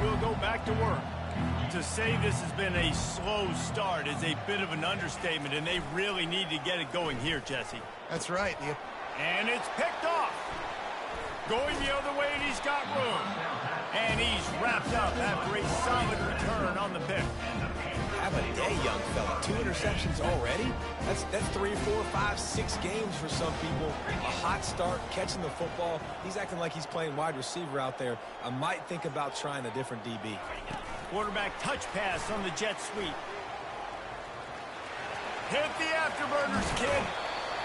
will go back to work. To say this has been a slow start is a bit of an understatement, and they really need to get it going here, Jesse. That's right. And it's picked off. Going the other way, and he's got room. And he's wrapped up after a solid return on the pick. Have a day, young fella. 2 interceptions already? That's 3, 4, 5, 6 games for some people. A hot start, catching the football. He's acting like he's playing wide receiver out there. I might think about trying a different DB. Quarterback touch pass on the jet sweep. Hit the afterburners, kid.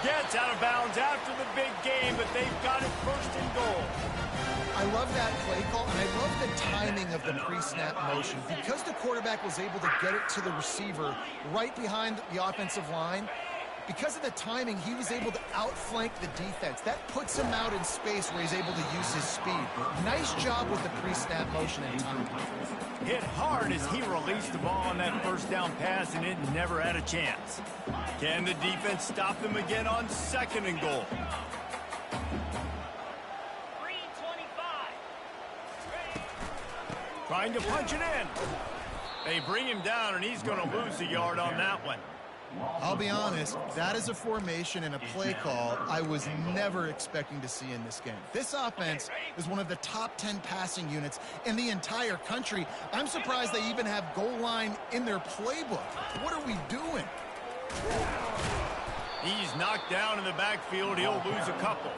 Gets out of bounds after the big game, but they've got it first and goal. I love that play call, and I love the timing of the pre-snap motion. Because the quarterback was able to get it to the receiver right behind the offensive line, because of the timing, he was able to outflank the defense. That puts him out in space where he's able to use his speed. Nice job with the pre-snap motion and timing. Hit hard as he released the ball on that first down pass, and it never had a chance. Can the defense stop them again on second and goal? Trying to punch it in. They bring him down, and he's going to lose a yard on that one. I'll be honest, that is a formation and a play call I was never expecting to see in this game. This offense is one of the top 10 passing units in the entire country. I'm surprised they even have goal line in their playbook. What are we doing? He's knocked down in the backfield. He'll lose a couple.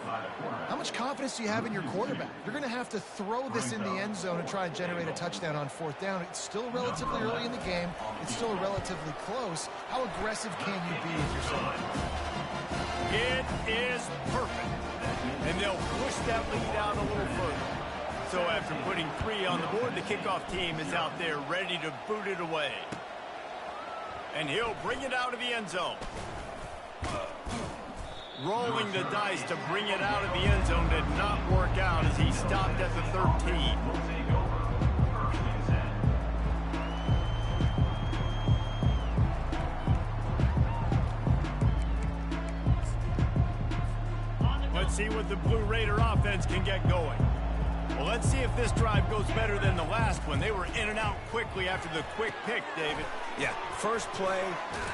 How much confidence do you have in your quarterback? You're going to have to throw this in the end zone and try and generate a touchdown on 4th down. It's still relatively early in the game. It's still relatively close. How aggressive can you be with yourself? It is perfect. And they'll push that lead out a little further. So after putting 3 on the board, the kickoff team is out there ready to boot it away. And he'll bring it out of the end zone. Rolling the dice to bring it out of the end zone did not work out as he stopped at the 13. Let's see what the Blue Raider offense can get going. Well, let's see if this drive goes better than the last one. They were in and out quickly after the quick pick, David. Yeah, first play,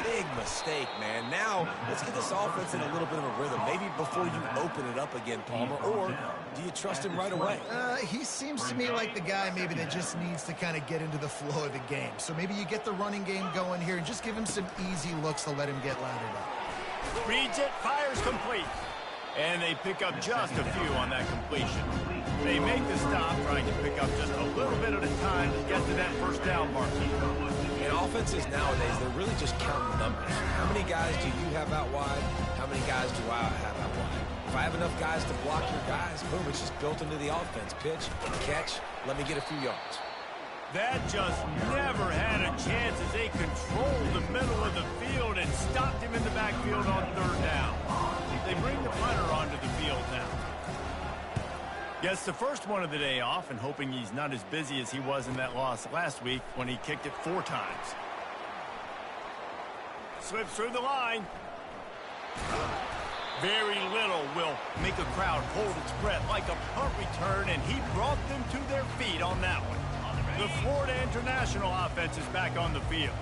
big mistake, man. Now, let's get this offense in a little bit of a rhythm. Maybe before you open it up again, Palmer, or do you trust him right away? He seems to me like the guy maybe that just needs to kind of get into the flow of the game. So maybe you get the running game going here and just give him some easy looks to let him get lathered up. Reads it, fires complete. And they pick up just a few on that completion. They make the stop, trying to pick up just a little bit at a time to get to that first down mark. In offenses nowadays, they're really just counting numbers. How many guys do you have out wide? How many guys do I have out wide? If I have enough guys to block your guys, boom, it's just built into the offense. Pitch, catch, let me get a few yards. That just never had a chance as they controlled the middle of the field and stopped him in the backfield on 3rd down. They bring the punter onto the field now. Gets the first one of the day off and hoping he's not as busy as he was in that loss last week when he kicked it 4 times. Slips through the line. Very little will make a crowd hold its breath like a punt return, and he brought them to their feet on that one. The Florida International offense is back on the field.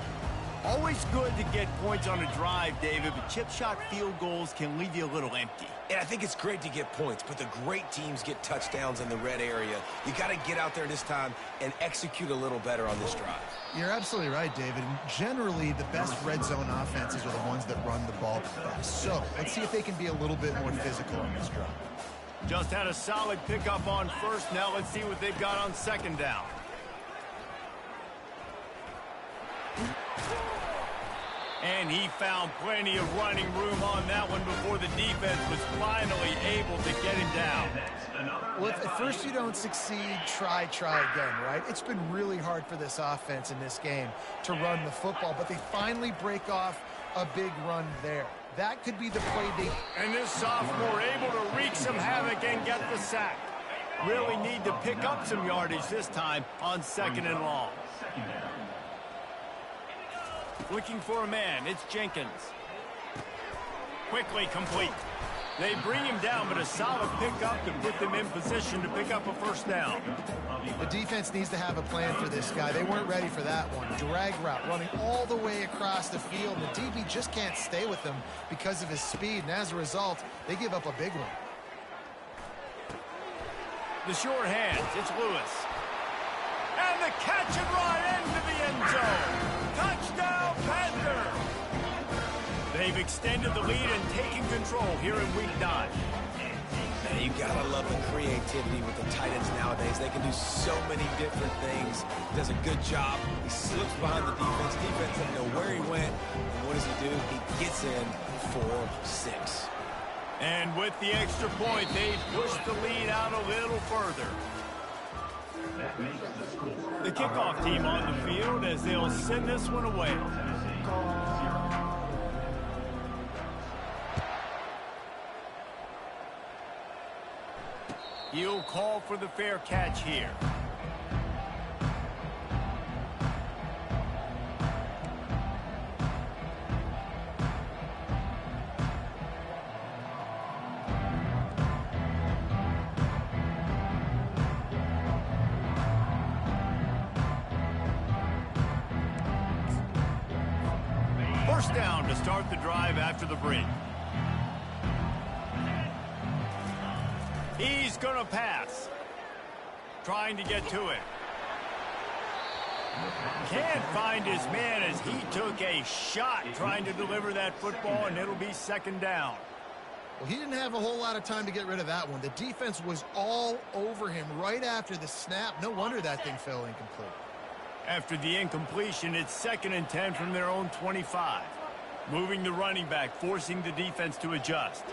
Always good to get points on a drive, David, but chip shot field goals can leave you a little empty. And I think it's great to get points, but the great teams get touchdowns in the red area. You got to get out there this time and execute a little better on this drive. You're absolutely right, David. Generally, the best red zone offenses are the ones that run the ball the best. So let's see if they can be a little bit more physical on this drive. Just had a solid pickup on 1st. Now let's see what they've got on 2nd down. And he found plenty of running room on that one before the defense was finally able to get him down. Well, if at first you don't succeed, try again, right? It's been really hard for this offense in this game to run the football, but they finally break off a big run there. That could be the play they... And this sophomore able to wreak some havoc and get the sack. Really need to pick up some yardage this time on 2nd and long. Looking for a man, it's Jenkins. Quickly complete. They bring him down, but a solid pickup to put them in position to pick up a first down. The defense needs to have a plan for this guy. They weren't ready for that one. Drag route running all the way across the field. The DB just can't stay with him because of his speed, and as a result, they give up a big one. The short hands, it's Lewis. And the catch and run into the end zone. Touchdown, Panther! They've extended the lead and taken control here in Week 9. And you gotta love the creativity with the tight ends nowadays. They can do so many different things. Does a good job. He slips behind the defense. Defense doesn't know where he went. And what does he do? He gets in for 6. And with the extra point, they push the lead out a little further. The kickoff team on the field as they'll send this one away. He'll call for the fair catch here. First down to start the drive after the break. He's going to pass. Trying to get to it. Can't find his man as he took a shot trying to deliver that football, and it'll be second down. Well, he didn't have a whole lot of time to get rid of that one. The defense was all over him right after the snap. No wonder that thing fell incomplete. After the incompletion, it's 2nd and 10 from their own 25. Moving the running back, forcing the defense to adjust.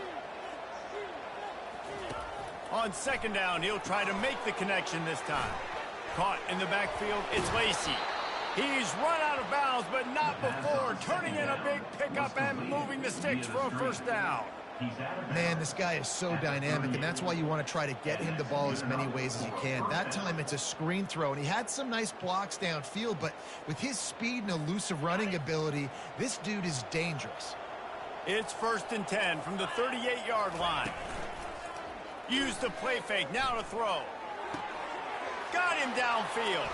On second down, he'll try to make the connection this time. Caught in the backfield, it's Lacey. He's run out of bounds, but not before turning in a big pickup and moving the sticks for a first down. Man, this guy is so dynamic, and that's why you want to try to get him the ball as many ways as you can. That time, it's a screen throw, and he had some nice blocks downfield, but with his speed and elusive running ability, this dude is dangerous. It's 1st and 10 from the 38-yard line. Use the play fake, now to throw. Got him downfield.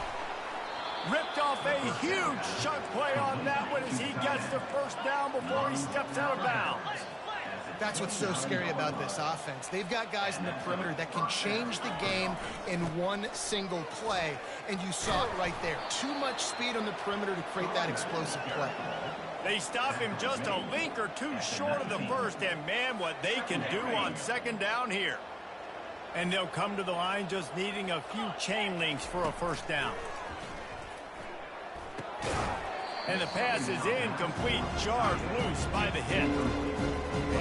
Ripped off a huge chunk play on that one as he gets the first down before he steps out of bounds. That's what's so scary about this offense. They've got guys in the perimeter that can change the game in one single play, and you saw it right there. Too much speed on the perimeter to create that explosive play. They stop him just a link or two short of the first, and man, what they can do on second down here. And they'll come to the line just needing a few chain links for a first down. And the pass is incomplete, jarred loose by the hit.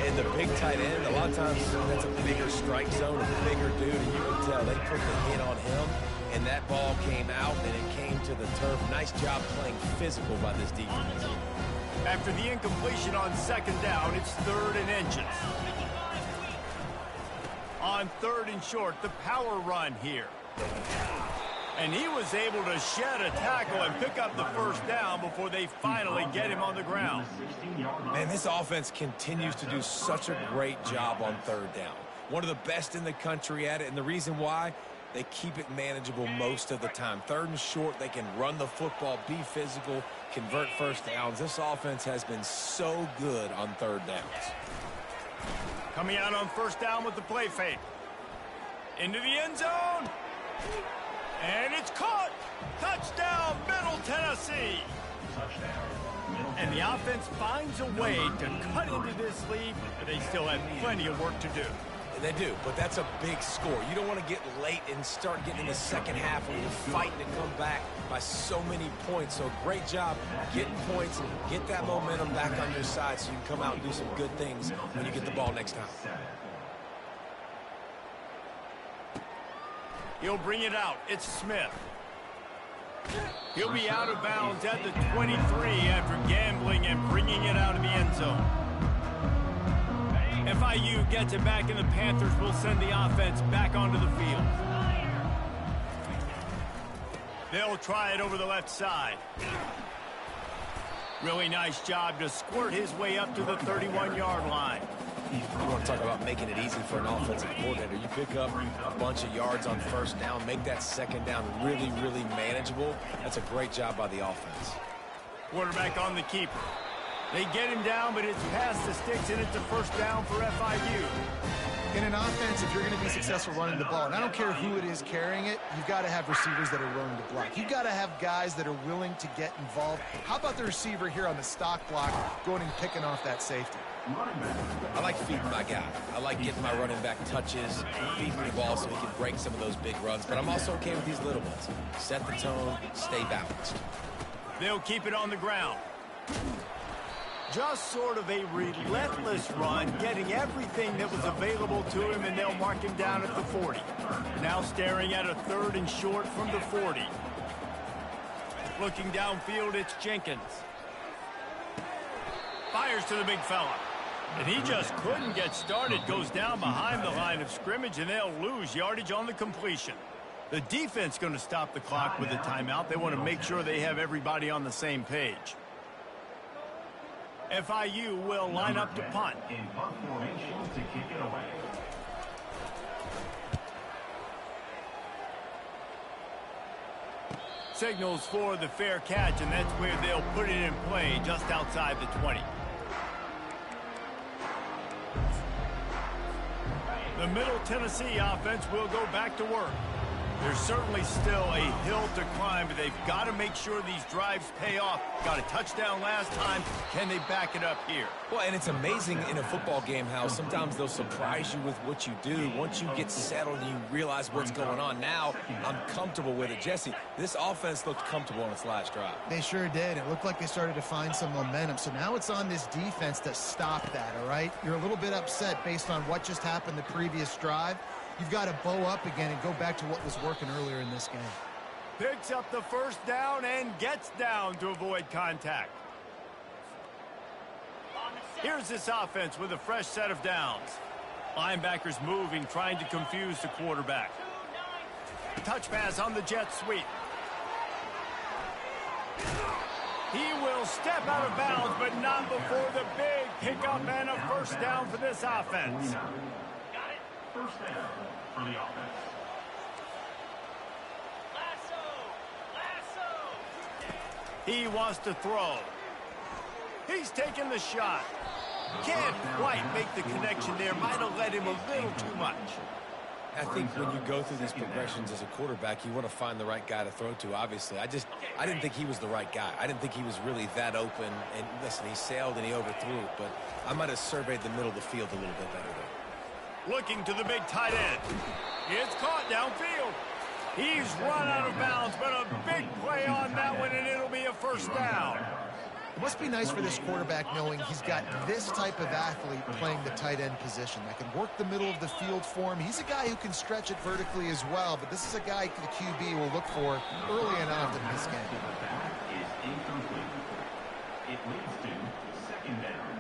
And the big tight end, a lot of times that's a bigger strike zone, a bigger dude, and you can tell they put the hit on him, and that ball came out, and it came to the turf. Nice job playing physical by this defense. After the incompletion on second down, it's 3rd and inches. On 3rd and short, the power run here. And he was able to shed a tackle and pick up the first down before they finally get him on the ground. Man, this offense continues to do such a great job on 3rd down. One of the best in the country at it, and the reason why, they keep it manageable most of the time. 3rd and short, they can run the football, be physical, convert first downs. This offense has been so good on 3rd downs. Coming out on first down with the play fake. Into the end zone. And it's caught. Touchdown, Middle Tennessee. And the offense finds a way to cut into this lead, but they still have plenty of work to do. They do, but that's a big score. You don't want to get late and start getting in the second half when you're fighting to come back by so many points. So great job getting points, get that momentum back on your side so you can come out and do some good things when you get the ball next time. He'll bring it out. It's Smith. He'll be out of bounds at the 23 after gambling and bringing it out of the end zone. FIU gets it back, and the Panthers will send the offense back onto the field. They'll try it over the left side. Really nice job to squirt his way up to the 31-yard line. You want to talk about making it easy for an offensive coordinator. You pick up a bunch of yards on first down, make that second down really, really manageable. That's a great job by the offense. Quarterback on the keeper. They get him down, but it's past the sticks, and it's a first down for FIU. In an offense, if you're going to be successful running the ball, and I don't care who it is carrying it, you've got to have receivers that are willing to block. You've got to have guys that are willing to get involved. How about the receiver here on the stock block going and picking off that safety? I like feeding my guy. I like getting my running back touches, feeding the ball so he can break some of those big runs. But I'm also okay with these little ones. Set the tone, stay balanced. They'll keep it on the ground. Just sort of a relentless run, getting everything that was available to him, and they'll mark him down at the 40. Now staring at a 3rd and short from the 40. Looking downfield, it's Jenkins. Fires to the big fella. And he just couldn't get started. Goes down behind the line of scrimmage, and they'll lose yardage on the completion. The defense going to stop the clock with a timeout. They want to make sure they have everybody on the same page. FIU will line up to punt. In punt formation to kick it away. Signals for the fair catch, and that's where they'll put it in play, just outside the 20. The Middle Tennessee offense will go back to work. There's certainly still a hill to climb, but they've got to make sure these drives pay off. Got a touchdown last time. Can they back it up here? Well, and it's amazing in a football game how sometimes they'll surprise you with what you do. Once you get settled and you realize what's going on, now I'm comfortable with it. Jesse, this offense looked comfortable on its last drive. They sure did. It looked like they started to find some momentum. So now it's on this defense to stop that, all right? You're a little bit upset based on what just happened the previous drive. You've got to bow up again and go back to what was working earlier in this game. Picks up the first down and gets down to avoid contact. Here's this offense with a fresh set of downs. Linebackers moving, trying to confuse the quarterback. Touch pass on the jet sweep. He will step out of bounds, but not before the big pickup and a first down for this offense. First down for the offense. He wants to throw. He's taking the shot. Can't quite make the connection there. Might have led him a little too much. I think when you go through these progressions as a quarterback, you want to find the right guy to throw to, obviously. I didn't think he was the right guy. I didn't think he was really that open. And listen, he sailed and he overthrew it, but I might have surveyed the middle of the field a little bit better there. Looking to the big tight end. It's caught downfield. He's run out of bounds, but a big play on that one, and it'll be a first down. It must be nice for this quarterback knowing he's got this type of athlete playing the tight end position that can work the middle of the field for him. He's a guy who can stretch it vertically as well, but this is a guy the QB will look for early and often in this game. Is incomplete. It leads to second down.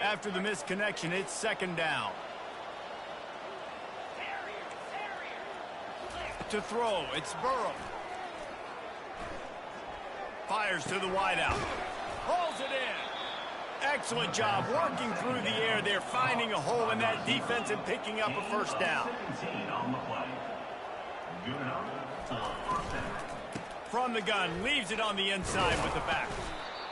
After the missed connection, it's second down. To throw, it's Burrow. Fires to the wideout. Pulls it in. Excellent job working through the air. They're finding a hole in that defense and picking up a first down. 17 on the play. Good enough for first down. From the gun, leaves it on the inside with the back.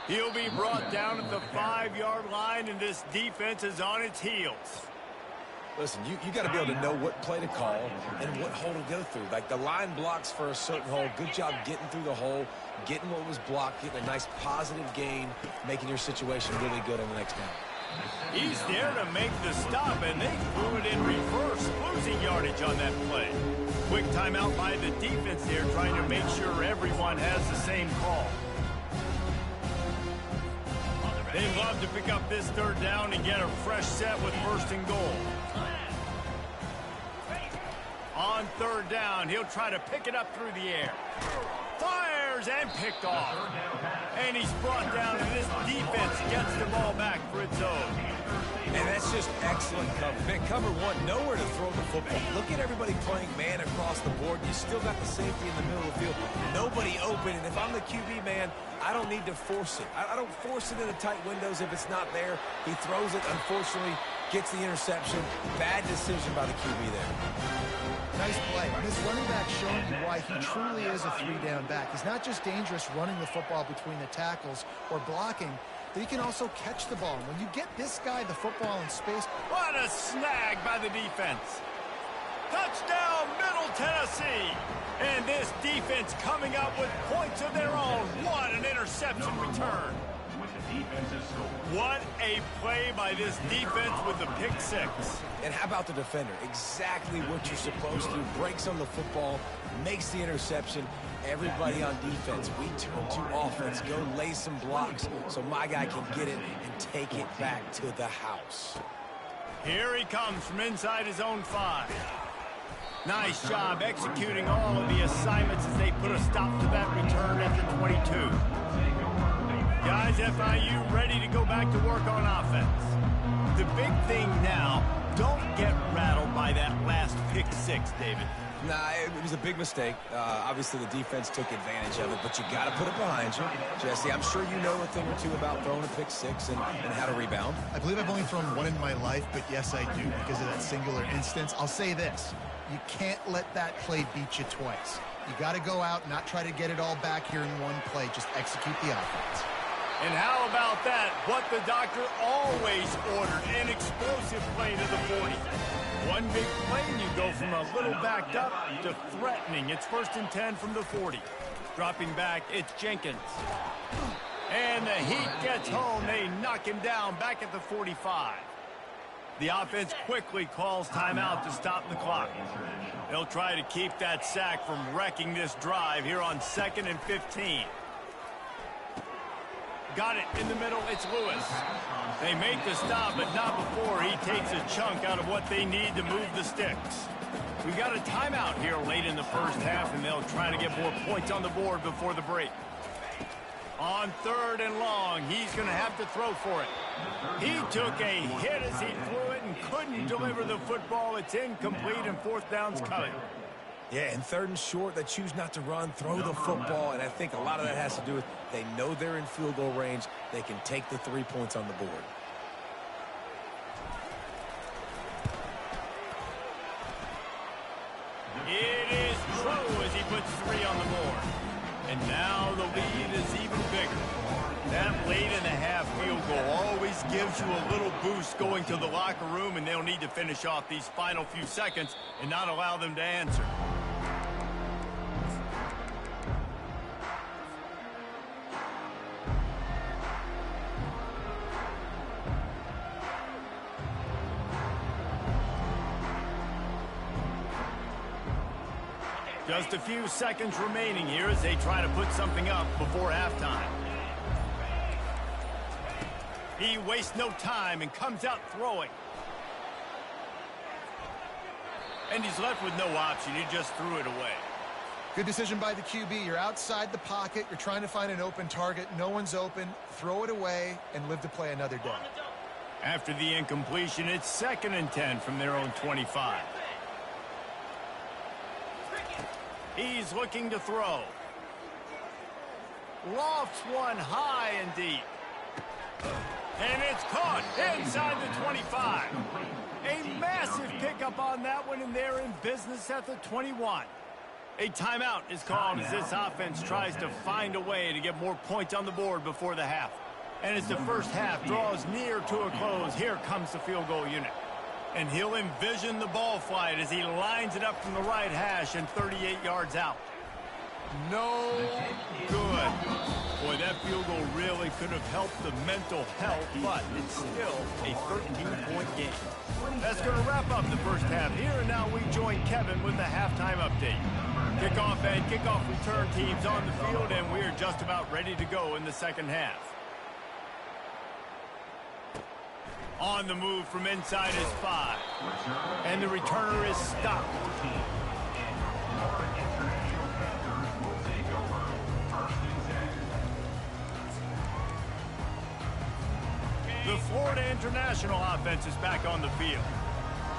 He'll be brought down at the 5-yard line, and this defense is on its heels. Listen, you got to be able to know what play to call and what hole to go through. Like the line blocks for a certain hole. Good job getting through the hole, getting what was blocked, getting a nice positive gain, making your situation really good on the next down. He's there to make the stop, and they threw it in reverse, losing yardage on that play. Quick timeout by the defense there, trying to make sure everyone has the same call. They love to pick up this third down and get a fresh set with first and goal. On third down, he'll try to pick it up through the air. Fires and picked off. And he's brought down, and this defense gets the ball back for its own. And that's just excellent cover. Man, cover one, nowhere to throw the football. Look at everybody playing man across the board. You still got the safety in the middle of the field. Nobody open, and if I'm the QB, man, I don't need to force it. I don't force it into tight windows if it's not there. He throws it. Unfortunately, Gets the interception. Bad decision by the QB there. Nice play. And this running back showing you why he truly is a three-down back. He's not just dangerous running the football between the tackles or blocking, but he can also catch the ball. When you get this guy the football in space. What a snag by the defense. Touchdown, Middle Tennessee. And this defense coming up with points of their own. What an interception return. What a play by this defense with the pick six. And how about the defender? Exactly what you're supposed to. Breaks on the football, makes the interception. Everybody on defense, we turn to offense. Go lay some blocks so my guy can get it and take it back to the house. Here he comes from inside his own 5. Nice job executing all of the assignments as they put a stop to that return at the 22. Guys, FIU ready to go back to work on offense. The big thing now, don't get rattled by that last pick six, David. Nah, it was a big mistake. Obviously, the defense took advantage of it, but you got to put it behind you. Jesse, I'm sure you know a thing or two about throwing a pick six and how to rebound. I believe I've only thrown one in my life, but yes, I do because of that singular instance. I'll say this. You can't let that play beat you twice. You got to go out and not try to get it all back here in one play. Just execute the offense. And how about that? What the doctor always ordered, an explosive play to the 40. One big play and you go from a little backed up to threatening. It's 1st and 10 from the 40. Dropping back, it's Jenkins. And the Heat gets home. They knock him down back at the 45. The offense quickly calls timeout to stop the clock. They'll try to keep that sack from wrecking this drive here on 2nd and 15. Got it in the middle. It's Lewis. They make the stop, but not before he takes a chunk out of what they need to move the sticks. We got a timeout here late in the first half, and they'll try to get more points on the board before the break. On 3rd and long, he's going to have to throw for it. He took a hit as he threw it and couldn't deliver the football. It's incomplete, and 4th down's coming. Yeah, and 3rd and short, they choose not to run, throw the football, and I think a lot of that has to do with they know they're in field goal range. They can take the 3 points on the board. It is true as he puts 3 on the board. And now the lead is even bigger. That late-in-the-half field goal always gives you a little boost going to the locker room, and they'll need to finish off these final few seconds and not allow them to answer. Just a few seconds remaining here as they try to put something up before halftime. He wastes no time and comes out throwing. And he's left with no option. He just threw it away. Good decision by the QB. You're outside the pocket. You're trying to find an open target. No one's open. Throw it away and live to play another day. After the incompletion, it's 2nd and 10 from their own 25. He's looking to throw. Lofts one high and deep. And it's caught inside the 25. A massive pickup on that one, and they're in business at the 21. A timeout is called as this offense tries to find a way to get more points on the board before the half. And as the first half draws near to a close, here comes the field goal unit. And he'll envision the ball flight as he lines it up from the right hash and 38 yards out. No good. Boy, that field goal really could have helped the mental health, but it's still a 13-point game. That's going to wrap up the first half here, and now we join Kevin with the halftime update. Kickoff and kickoff return teams on the field, and we're just about ready to go in the second half. On the move from inside his 5. And the returner is stopped. The Florida International offense is back on the field.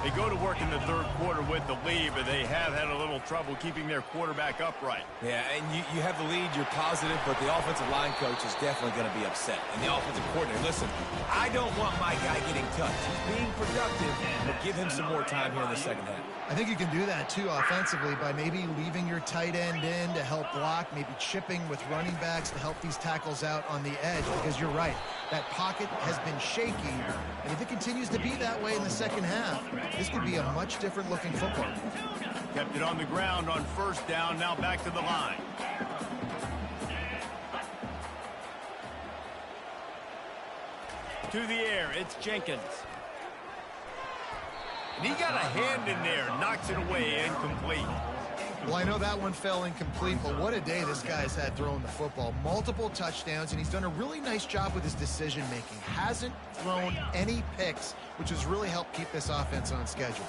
They go to work in the third quarter with the lead, but they have had a little trouble keeping their quarterback upright. Yeah, and you have the lead, you're positive, but the offensive line coach is definitely going to be upset. And the offensive coordinator, listen, I don't want my guy getting touched. He's being productive, but give him some more time here in the second half. I think you can do that, too, offensively, by maybe leaving your tight end in to help block, maybe chipping with running backs to help these tackles out on the edge, because you're right. That pocket has been shaky, and if it continues to be that way in the second half, this could be a much different-looking football. Kept it on the ground on first down, now back to the line. To the air, it's Jenkins. And he got a hand in there, knocks it away, incomplete. Well, I know that one fell incomplete, but what a day this guy's had throwing the football. Multiple touchdowns, and he's done a really nice job with his decision-making. Hasn't thrown any picks, which has really helped keep this offense on schedule.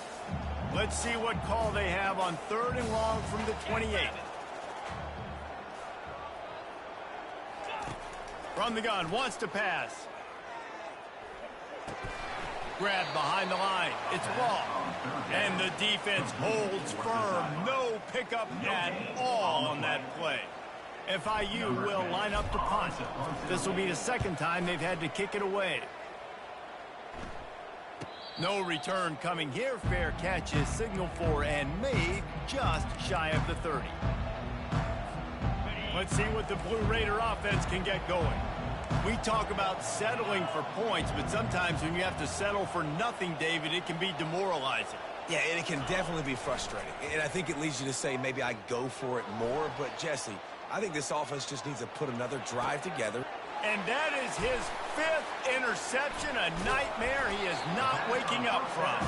Let's see what call they have on 3rd and long from the 28. From the gun, wants to pass. Grabbed behind the line. It's ball. And the defense holds firm. No pickup at all on that play. FIU will line up to punt. This will be the second time they've had to kick it away. No return coming here. Fair catch is signaled for and made just shy of the 30. Let's see what the Blue Raider offense can get going. We talk about settling for points, but sometimes when you have to settle for nothing, David, it can be demoralizing. Yeah, and it can definitely be frustrating. And I think it leads you to say maybe I go for it more. But, Jesse, I think this offense just needs to put another drive together. And that is his 5th interception, a nightmare he is not waking up from.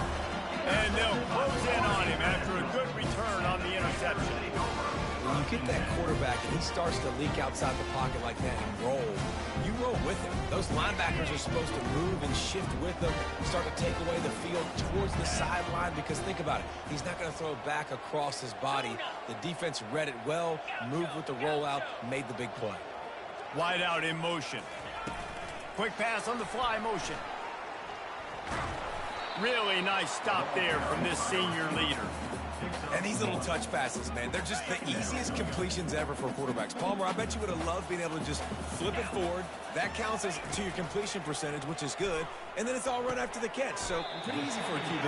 And they'll close in on him after a good return on the interception. When you get that quarterback and he starts to leak outside the pocket like that and roll, you roll with him. Those linebackers are supposed to move and shift with them, start to take away the field towards the sideline, because think about it. He's not going to throw back across his body. The defense read it well, moved with the rollout, made the big play. Wide out in motion. Quick pass on the fly motion. Really nice stop there from this senior leader. And these little touch passes, man, they're just the easiest completions ever for quarterbacks. Palmer, I bet you would have loved being able to just flip it forward. That counts as to your completion percentage, which is good. And then it's all run after the catch, so pretty easy for a QB.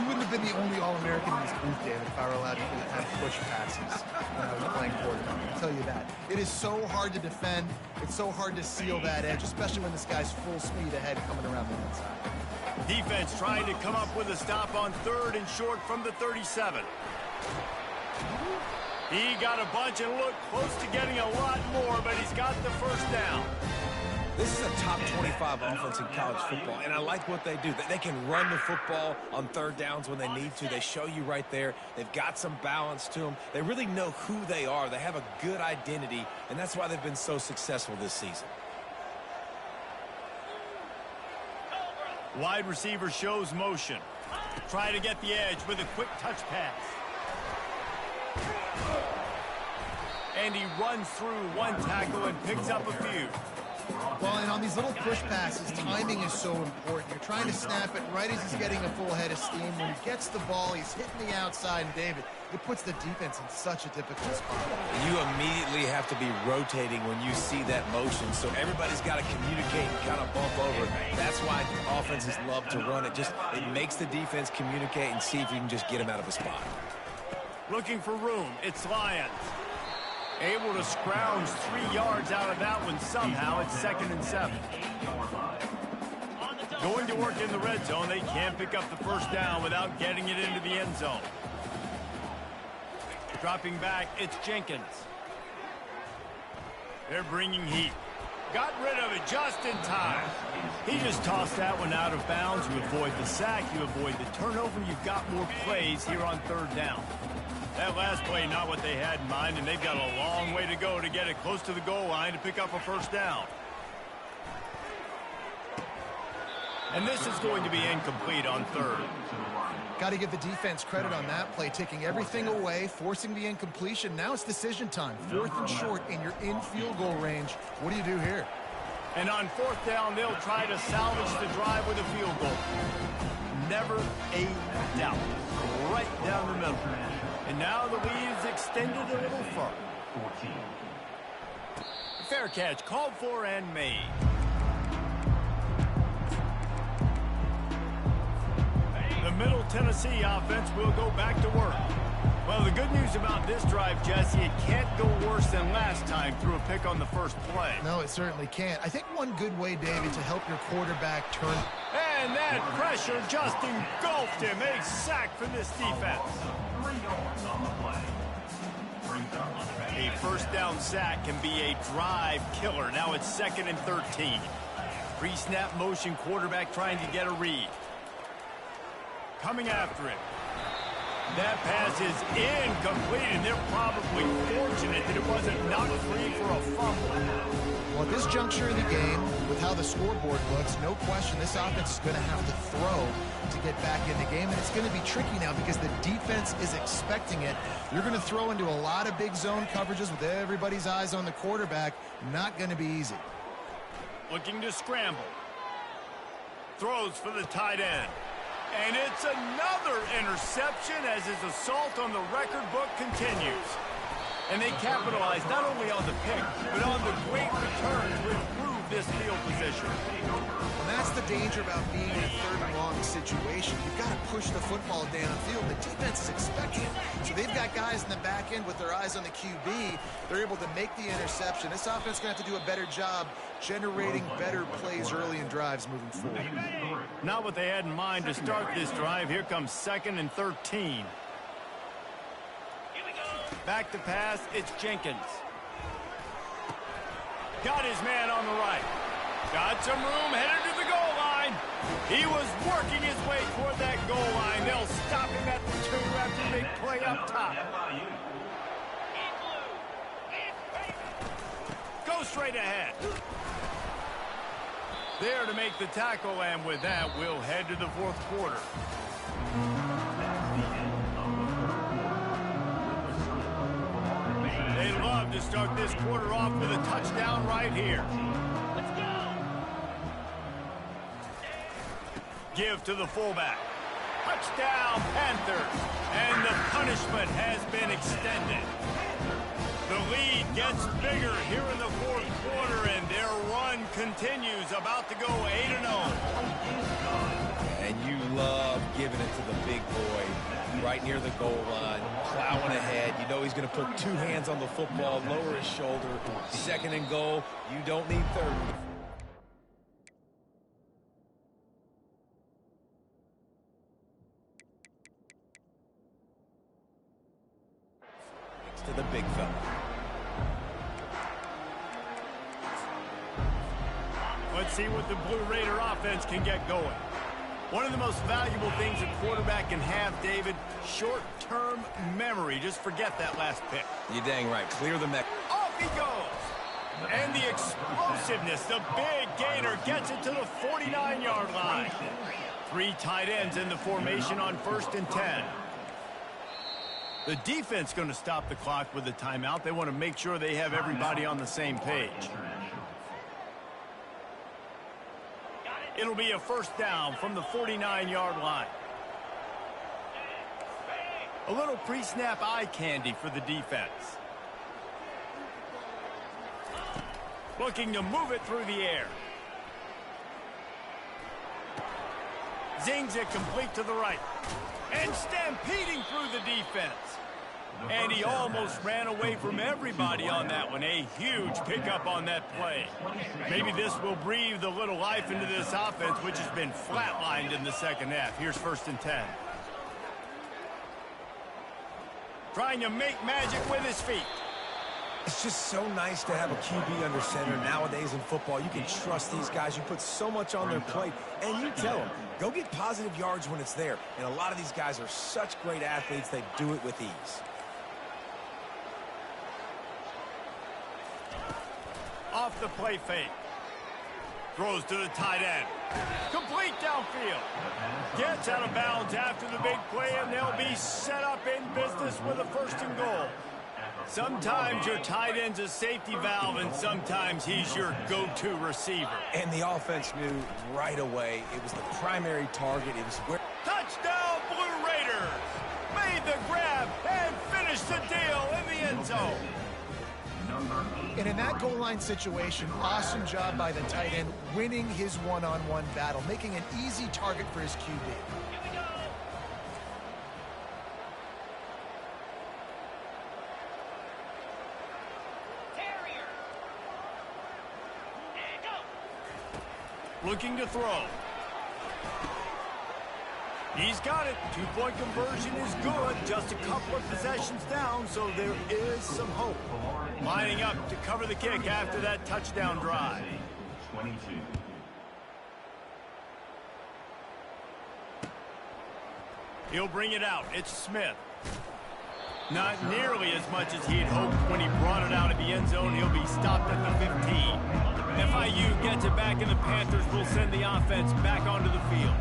You wouldn't have been the only All-American in this booth, David, if I were allowed to have push passes when I was playing quarterback. I'll tell you that. It is so hard to defend. It's so hard to seal that edge, especially when this guy's full speed ahead coming around the inside. Defense trying to come up with a stop on 3rd and short from the 37. He got a bunch and looked close to getting a lot more, but he's got the first down. This is a top 25 offense in college football, and I like what they do. They can run the football on 3rd downs when they need to. They show you right there. They've got some balance to them. They really know who they are. They have a good identity, and that's why they've been so successful this season. Wide receiver shows motion. Try to get the edge with a quick touch pass. And he runs through one tackle and picks up a few. Well, and on these little push passes, timing is so important. You're trying to snap it right as he's getting a full head of steam. When he gets the ball, he's hitting the outside, and David, it puts the defense in such a difficult spot. You immediately have to be rotating when you see that motion, so everybody's got to communicate and kind of bump over. That's why offenses love to run it. It makes the defense communicate and see if you can just get him out of a spot. Looking for room. It's Lions. Able to scrounge 3 yards out of that one somehow. It's 2nd and 7. Going to work in the red zone. They can't pick up the first down without getting it into the end zone. Dropping back, it's Jenkins. They're bringing heat. Got rid of it just in time. He just tossed that one out of bounds. You avoid the sack. You avoid the turnover. You've got more plays here on 3rd down. That last play, not what they had in mind, and they've got a long way to go to get it close to the goal line to pick up a first down. And this is going to be incomplete on 3rd. Got to give the defense credit on that play, taking everything away, forcing the incompletion. Now it's decision time. 4th and short, and you're in field goal range. What do you do here? And on 4th down, they'll try to salvage the drive with a field goal. never a doubt. Right down the middle. And now the lead is extended a little further. 14. Fair catch called for and made. The Middle Tennessee offense will go back to work. Well, the good news about this drive, Jesse, it can't go worse than last time through a pick on the first play. No, it certainly can't. I think one good way, David, to help your quarterback turn. And that pressure just engulfed him. A sack for this defense. 3 yards on the play. A first down sack can be a drive killer. Now it's 2nd and 13. Pre-snap motion quarterback trying to get a read. Coming after him. That pass is incomplete, and they're probably fortunate that it wasn't knocked free for a fumble. Well, at this juncture in the game, with how the scoreboard looks, no question this offense is going to have to throw to get back in the game, and it's going to be tricky now because the defense is expecting it. You're going to throw into a lot of big zone coverages with everybody's eyes on the quarterback. Not going to be easy. Looking to scramble. Throws for the tight end. And it's another interception as his assault on the record book continues. And they capitalize not only on the pick, but on the great return to improve this field position. And that's the danger about being in a 3rd and long situation. You've got to push the football downfield. The defense is expecting it. So they've got guys in the back end with their eyes on the QB. They're able to make the interception. This offense is going to have to do a better job generating better plays early in drives moving forward. Not what they had in mind to start this drive. Here comes 2nd and 13. Back to pass, it's Jenkins. Got his man on the right. Got some room, headed to the goal line. He was working his way toward that goal line. They'll stop him at the 2 after the big play up top. Go straight ahead. There to make the tackle, and with that, we'll head to the 4th quarter. They love to start this quarter off with a touchdown right here. Let's go. Give to the fullback. Touchdown, Panthers. And the punishment has been extended. The lead gets bigger here in the 4th quarter, and their run continues, about to go 8-0. And you love giving it to the big boy right near the goal line, plowing ahead. You know he's going to put 2 hands on the football, lower his shoulder. 2nd and goal. You don't need 3rd. To the big fella. Let's see what the Blue Raider offense can get going. One of the most valuable things a quarterback can have, David, short-term memory. Just forget that last pick. You're dang right. Clear the neck. Off he goes. And the explosiveness, the big gainer gets it to the 49-yard line. 3 tight ends in the formation on 1st and 10. The defense going to stop the clock with a timeout. They want to make sure they have everybody on the same page. It'll be a 1st down from the 49-yard line. A little pre-snap eye candy for the defense. Looking to move it through the air. Zings it complete to the right. And stampeding through the defense. And he almost ran away from everybody on that one. A huge pickup on that play. Maybe this will breathe a little life into this offense, which has been flatlined in the 2nd half. Here's 1st and 10. Trying to make magic with his feet. It's just so nice to have a QB under center. Nowadays in football, you can trust these guys. You put so much on their plate, and you tell them, go get positive yards when it's there. And a lot of these guys are such great athletes, they do it with ease. Off the play fake. Throws to the tight end. Complete downfield. Gets out of bounds after the big play, and they'll be set up in business with a 1st and goal. Sometimes your tight end's a safety valve, and sometimes he's your go-to receiver. And the offense knew right away it was the primary target. It was where... And in that goal line situation, awesome job by the tight end, winning his one-on-one battle, making an easy target for his QB. Looking to throw. He's got it. Two-point conversion is good. Just a couple of possessions down, so there is some hope. Lining up to cover the kick after that touchdown drive. 22. He'll bring it out. It's Smith. Not nearly as much as he'd hoped when he brought it out of the end zone. He'll be stopped at the 15. FIU gets it back, and the Panthers will send the offense back onto the field.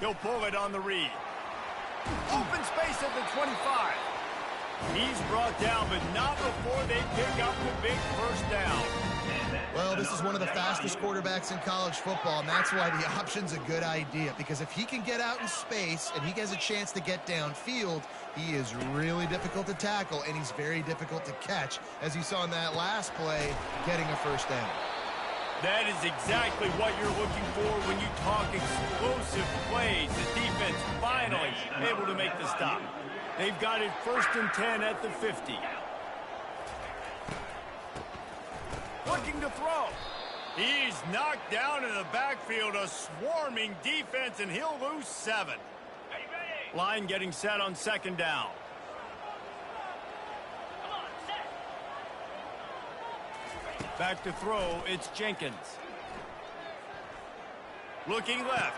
He'll pull it on the read. Open space at the 25. He's brought down, but not before they pick up the big first down. Well, this is one of the fastest quarterbacks in college football, and that's why the option's a good idea. Because if he can get out in space and he has a chance to get downfield, he is really difficult to tackle, and he's very difficult to catch, as you saw in that last play, getting a first down. That is exactly what you're looking for when you talk explosive plays. The defense finally able to make the stop. They've got it 1st and 10 at the 50. Looking to throw. He's knocked down in the backfield, a swarming defense, and he'll lose 7. Line getting set on 2nd down. Back to throw, it's Jenkins. Looking left.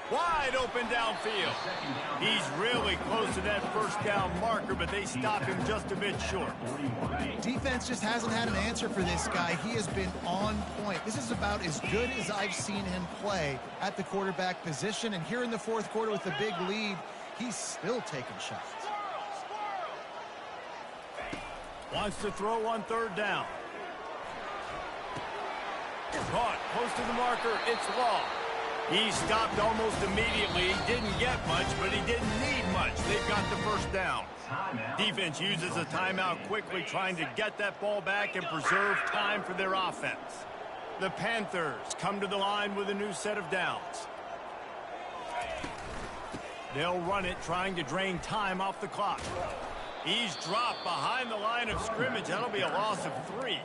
Wide open downfield. He's really close to that first down marker, but they stop him just a bit short. Defense just hasn't had an answer for this guy. He has been on point. This is about as good as I've seen him play at the quarterback position. And here in the 4th quarter with a big lead, he's still taking shots. Wants to throw on 3rd down. Caught close to the marker. It's Law. He stopped almost immediately. He didn't get much, but he didn't need much. They've got the first down. Defense uses a timeout quickly, trying to get that ball back and preserve time for their offense. The Panthers come to the line with a new set of downs. They'll run it, trying to drain time off the clock. He's dropped behind the line of scrimmage. That'll be a loss of 3.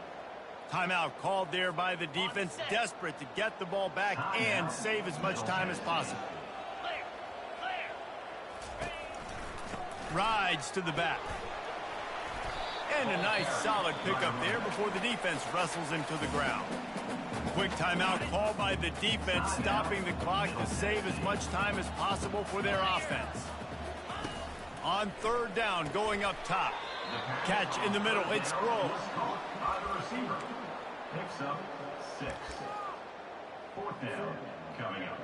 Timeout called there by the defense, desperate to get the ball back and save as much time as possible. Rides to the back. And a nice solid pickup there before the defense wrestles him to the ground. Quick timeout called by the defense, stopping the clock to save as much time as possible for their offense. On 3rd down, going up top. Catch in the middle, it's Grove. Picks up 6. 4th down coming up.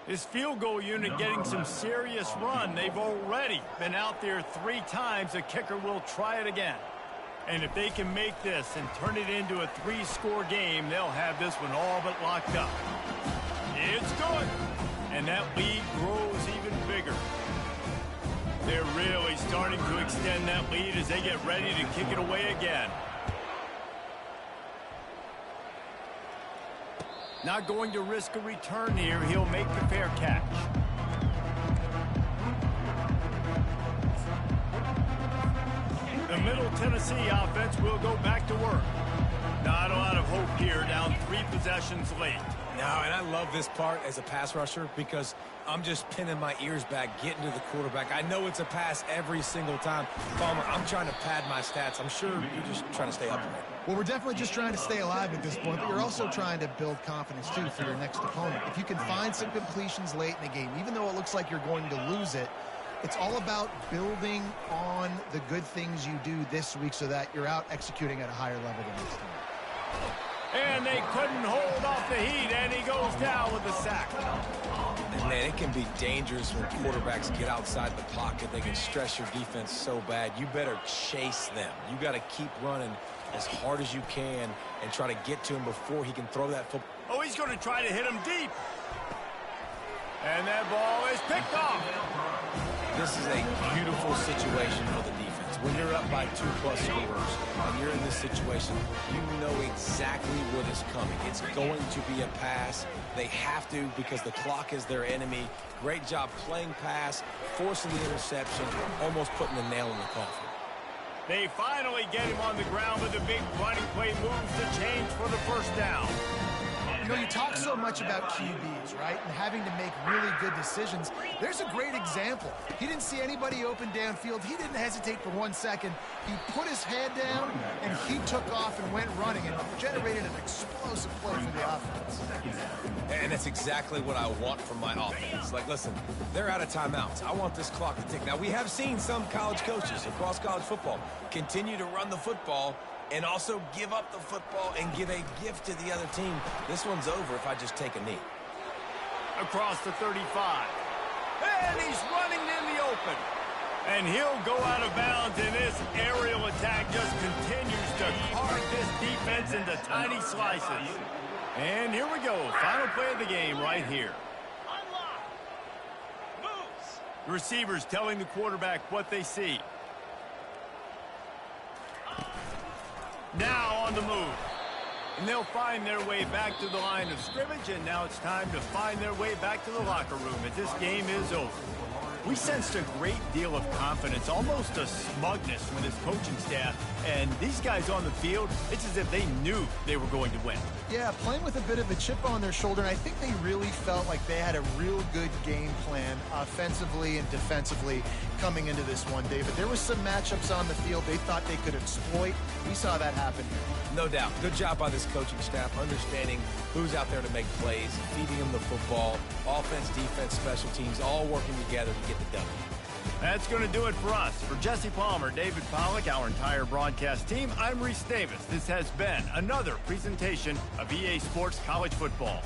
His field goal unit getting some serious run. They've already been out there 3 times. The kicker will try it again. And if they can make this and turn it into a 3-score game, they'll have this one all but locked up. It's good. And that lead grows even bigger. They're really starting to extend that lead as they get ready to kick it away again. Not going to risk a return here. He'll make the fair catch. The Middle Tennessee offense will go back to work. Not a lot of hope here, down 3 possessions late. No, and I love this part as a pass rusher because I'm just pinning my ears back, getting to the quarterback. I know it's a pass every single time. Palmer, I'm trying to pad my stats. I'm sure you're just trying to stay upright. Well, we're definitely just trying to stay alive at this point, but you're also trying to build confidence, too, for your next opponent. If you can find some completions late in the game, even though it looks like you're going to lose it, it's all about building on the good things you do this week so that you're out executing at a higher level the next time. And they couldn't hold off the heat, and he goes down with the sack. And man, it can be dangerous when quarterbacks get outside the pocket. They can stress your defense so bad. You better chase them. You got to keep running as hard as you can and try to get to him before he can throw that football. Oh, he's going to try to hit him deep. And that ball is picked off. This is a beautiful situation for the defense. When you're up by 2+ scores and you're in this situation, you know exactly what is coming. It's going to be a pass. They have to because the clock is their enemy. Great job playing pass, forcing the interception, almost putting the nail in the coffin. They finally get him on the ground, but the big running play moves the change for the first down. You know, you talk so much about QBs, right, and having to make really good decisions. There's a great example. He didn't see anybody open downfield. He didn't hesitate for 1 second. He put his head down, and he took off and went running and generated an explosive play for the offense. And that's exactly what I want from my offense. Like, listen, they're out of timeouts. I want this clock to tick. Now, we have seen some college coaches across college football continue to run the football and also give up the football and give a gift to the other team. This one's over if I just take a knee. Across the 35. And he's running in the open. And he'll go out of bounds, and this aerial attack just continues to carve this defense into tiny slices. And here we go. Final play of the game right here. The receivers telling the quarterback what they see. Now on the move. And they'll find their way back to the line of scrimmage, and now it's time to find their way back to the locker room as this game is over. We sensed a great deal of confidence, almost a smugness from this coaching staff, and these guys on the field, it's as if they knew they were going to win. Yeah, playing with a bit of a chip on their shoulder, and I think they really felt like they had a real good game plan offensively and defensively coming into this one, David. There was some matchups on the field they thought they could exploit. We saw that happen here. No doubt. Good job by this coaching staff, understanding who's out there to make plays, feeding them the football, offense, defense, special teams, all working together to get the W. That's going to do it for us. For Jesse Palmer, David Pollack, our entire broadcast team, I'm Reese Davis. This has been another presentation of EA Sports College Football.